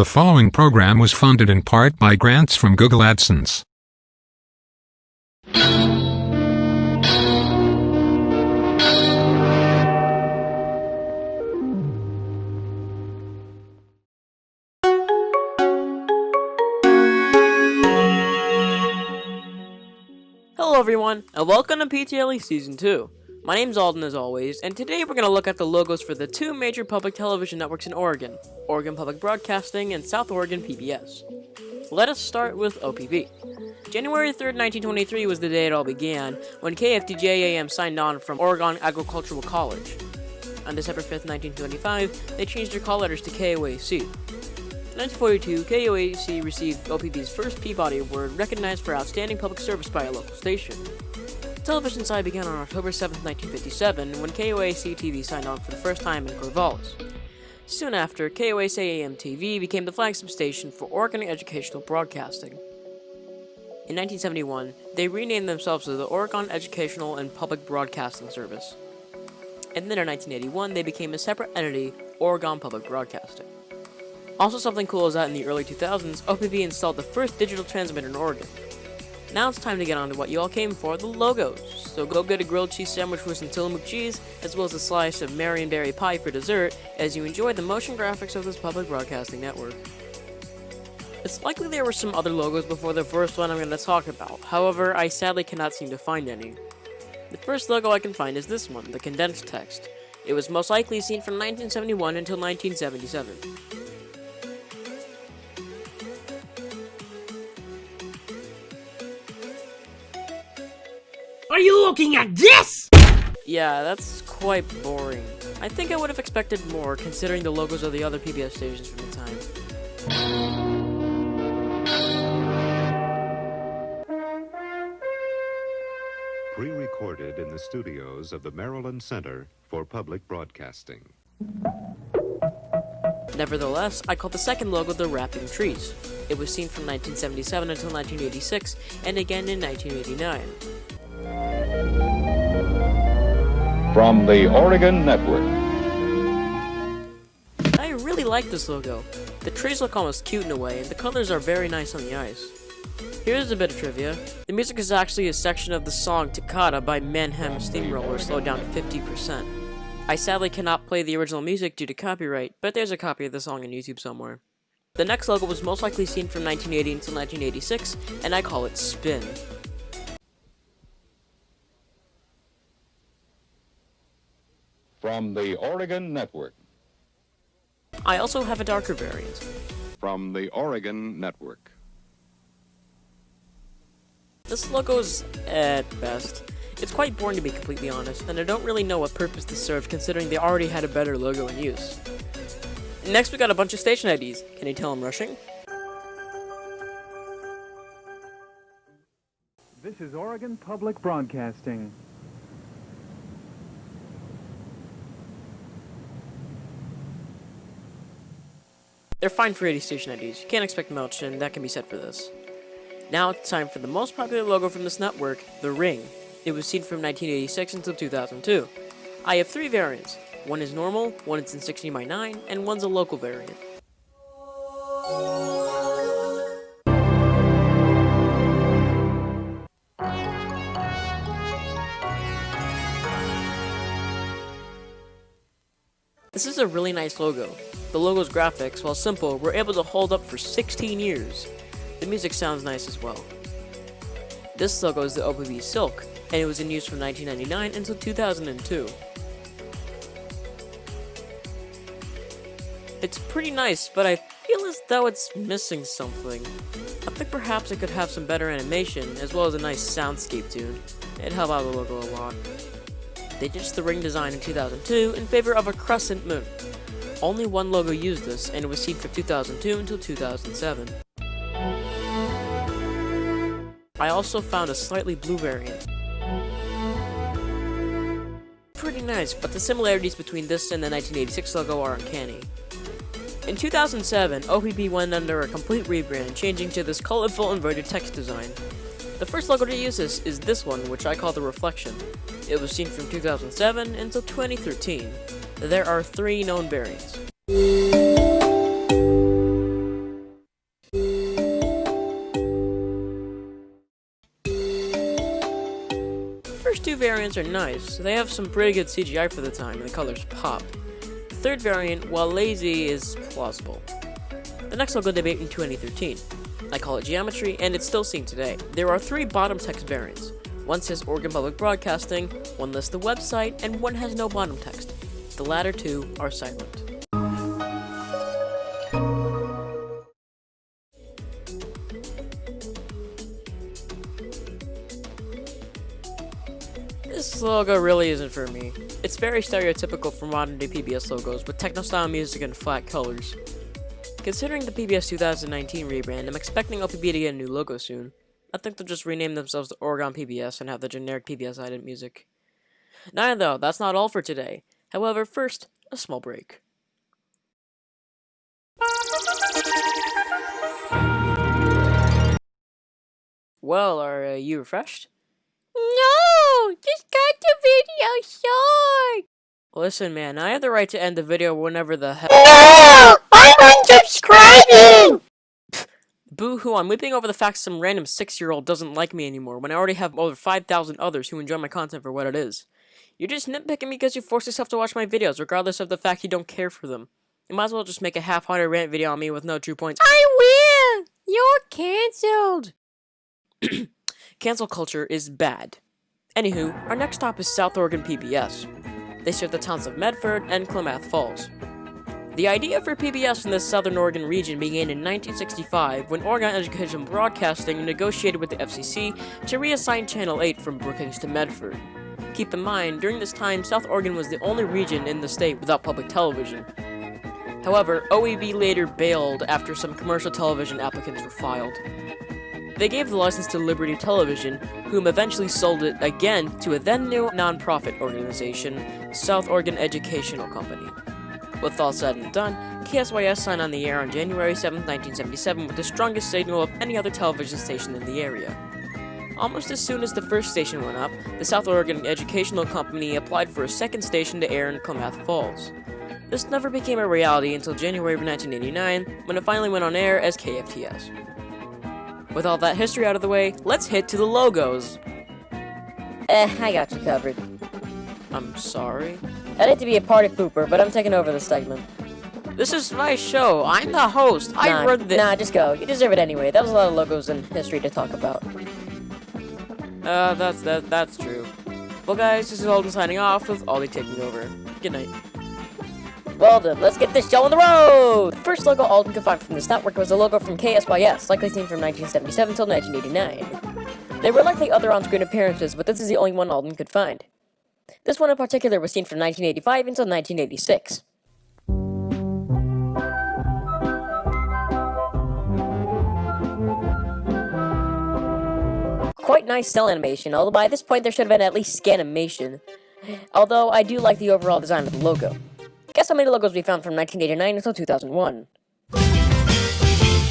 The following program was funded in part by grants from Google AdSense. Hello everyone, and welcome to PTLE Season 2. My name's Alden as always, and today we're going to look at the logos for the two major public television networks in Oregon, Oregon Public Broadcasting and South Oregon PBS. Let us start with OPB. January 3rd, 1923 was the day it all began, when KFDJ-AM signed on from Oregon Agricultural College. On December 5th, 1925, they changed their call letters to KOAC. In 1942, KOAC received OPB's first Peabody Award, recognized for outstanding public service by a local station. The television side began on October 7, 1957, when KOAC-TV signed on for the first time in Corvallis. Soon after, KOAC-AM-TV became the flagship station for Oregon Educational Broadcasting. In 1971, they renamed themselves to the Oregon Educational and Public Broadcasting Service. And then in 1981, they became a separate entity, Oregon Public Broadcasting. Also, something cool is that in the early 2000s, OPB installed the first digital transmitter in Oregon. Now it's time to get on to what you all came for, the logos. So go get a grilled cheese sandwich with some Tillamook cheese, as well as a slice of Marionberry pie for dessert, as you enjoy the motion graphics of this public broadcasting network. It's likely there were some other logos before the first one I'm going to talk about, however, I sadly cannot seem to find any. The first logo I can find is this one, the condensed text. It was most likely seen from 1971 until 1977. Are you looking at this? Yeah, that's quite boring. I think I would have expected more, considering the logos of the other PBS stations from the time. Pre-recorded in the studios of the Maryland Center for Public Broadcasting. Nevertheless, I call the second logo the Wrapping Trees. It was seen from 1977 until 1986, and again in 1989. From the Oregon Network. I really like this logo. The trees look almost cute in a way, and the colors are very nice on the ice. Here's a bit of trivia. The music is actually a section of the song Toccata by Mannheim Steamroller slowed down to 50%. I sadly cannot play the original music due to copyright, but there's a copy of the song on YouTube somewhere. The next logo was most likely seen from 1980 until 1986, and I call it Spin. From the Oregon Network. I also have a darker variant. From the Oregon Network. This logo's at best. It's quite boring to be completely honest, and I don't really know what purpose this served considering they already had a better logo in use. Next we got a bunch of station IDs. Can you tell I'm rushing? This is Oregon Public Broadcasting. They're fine for 80 station IDs. You can't expect much, and that can be said for this. Now it's time for the most popular logo from this network, the Ring. It was seen from 1986 until 2002. I have three variants. One is normal, one is in 16:9, and one's a local variant. This is a really nice logo. The logo's graphics, while simple, were able to hold up for 16 years. The music sounds nice as well. This logo is the OPB Silk, and it was in use from 1999 until 2002. It's pretty nice, but I feel as though it's missing something. I think perhaps it could have some better animation, as well as a nice soundscape tune. It'd help out the logo a lot. They ditched the ring design in 2002 in favor of a crescent moon. Only one logo used this, and it was seen from 2002 until 2007. I also found a slightly blue variant. Pretty nice, but the similarities between this and the 1986 logo are uncanny. In 2007, OPB went under a complete rebrand, changing to this colorful inverted text design. The first logo to use this is this one, which I call the Reflection. It was seen from 2007 until 2013. There are three known variants. first two variants are nice. They have some pretty good CGI for the time, and the colors pop. The third variant, while lazy, is plausible. The next logo debuted in 2013. I call it Geometry, and it's still seen today. There are three bottom text variants. One says Oregon Public Broadcasting, one lists the website, and one has no bottom text. The latter two are silent. This logo really isn't for me. It's very stereotypical for modern day PBS logos with techno-style music and flat colors. Considering the PBS 2019 rebrand, I'm expecting OPB to get a new logo soon. I think they'll just rename themselves to Oregon PBS and have the generic PBS ident music. Now though, that's not all for today. However, first, a small break. Well, are you refreshed? No! Just cut the video short! Listen, man, I have the right to end the video whenever the hell— No! I'm unsubscribing! Boo-hoo, I'm weeping over the fact some random 6-year-old doesn't like me anymore when I already have over 5,000 others who enjoy my content for what it is. You're just nitpicking me because you force yourself to watch my videos, regardless of the fact you don't care for them. You might as well just make a half-hearted rant video on me with no true points. I will! You're cancelled! Cancel culture is bad. Anywho, our next stop is South Oregon PBS. They serve the towns of Medford and Klamath Falls. The idea for PBS in the Southern Oregon region began in 1965 when Oregon Education Broadcasting negotiated with the FCC to reassign Channel 8 from Brookings to Medford. Keep in mind, during this time, South Oregon was the only region in the state without public television. However, OEB later bailed after some commercial television applicants were filed. They gave the license to Liberty Television, whom eventually sold it again to a then-new non-profit organization, South Oregon Educational Company. With all said and done, KSYS signed on the air on January 7, 1977 with the strongest signal of any other television station in the area. Almost as soon as the first station went up, the South Oregon Educational Company applied for a second station to air in Klamath Falls. This never became a reality until January of 1989, when it finally went on air as KFTS. With all that history out of the way, let's hit to the logos. I got you covered. I'm sorry. I'd hate to be a party pooper, but I'm taking over the segment. This is my show. I'm the host. I run the— Nah, just go. You deserve it anyway. That was a lot of logos and history to talk about. That's true. Well guys, this is Alden signing off with Ollie taking over. Good night. Well then, let's get this show on the road! The first logo Alden could find from this network was a logo from KSYS, likely seen from 1977 till 1989. There were likely other on-screen appearances, but this is the only one Alden could find. This one in particular was seen from 1985 until 1986. Quite nice cell animation, although by this point there should have been at least scanimation. Although I do like the overall design of the logo. Guess how many logos we found from 1989 until 2001? 0!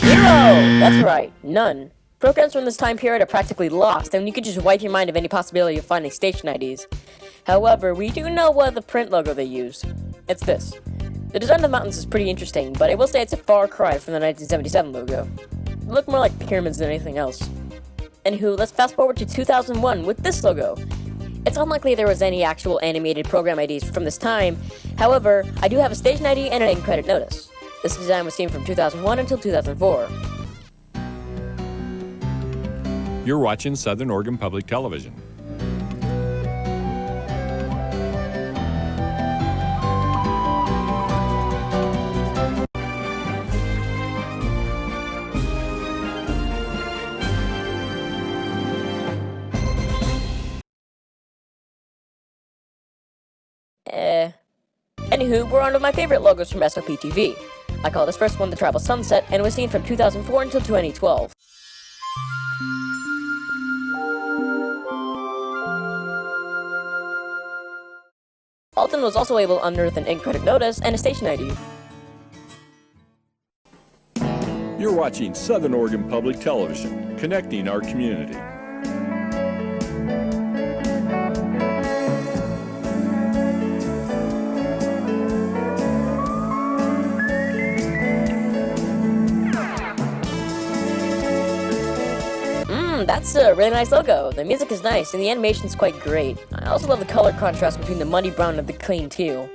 That's right, none. Programs from this time period are practically lost, and you could just wipe your mind of any possibility of finding station IDs. However, we do know what the print logo they used. It's this. The design of the mountains is pretty interesting, but I will say it's a far cry from the 1977 logo. They look more like pyramids than anything else. Anywho, let's fast forward to 2001 with this logo. It's unlikely there was any actual animated program IDs from this time. However, I do have a station ID and an end credit notice. This design was seen from 2001 until 2004. You're watching Southern Oregon Public Television. Anywho, we're on to my favorite logos from SOP TV. I call this first one the Travel Sunset, and it was seen from 2004 until 2012. Alden was also able to unearth an in-credit notice and a station ID. You're watching Southern Oregon Public Television, connecting our community. That's a really nice logo. The music is nice, and the animation's quite great. I also love the color contrast between the muddy brown and the clean teal.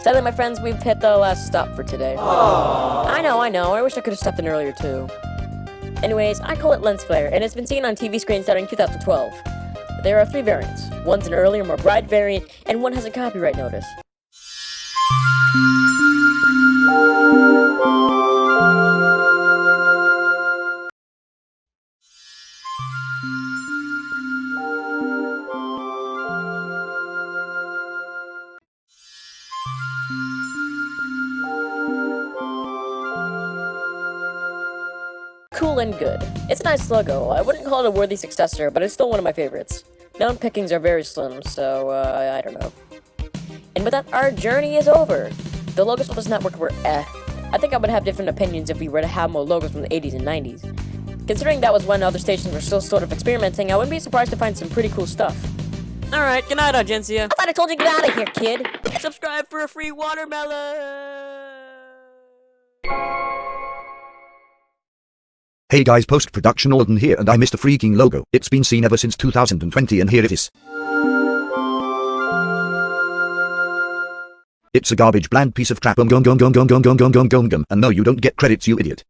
Sadly, my friends, we've hit the last stop for today. Aww. I know. I wish I could have stepped in earlier, too. Anyways, I call it lens flare, and it's been seen on TV screens starting 2012. There are 3 variants. One's an earlier, more bright variant, and one has a copyright notice. Cool and good. It's a nice logo. I wouldn't call it a worthy successor, but it's still one of my favorites. Known pickings are very slim, so, I don't know. And with that, our journey is over. The logos for this network were I think I would have different opinions if we were to have more logos from the 80s and 90s. Considering that was when other stations were still sort of experimenting, I wouldn't be surprised to find some pretty cool stuff. Alright, good night, Agencia. I thought I told you to get out of here, kid! Subscribe for a free watermelon! Hey guys, post-production Alden here, and I missed a freaking logo. It's been seen ever since 2020 and here it is. It's a garbage bland piece of crap and no, you don't get credits, you idiot.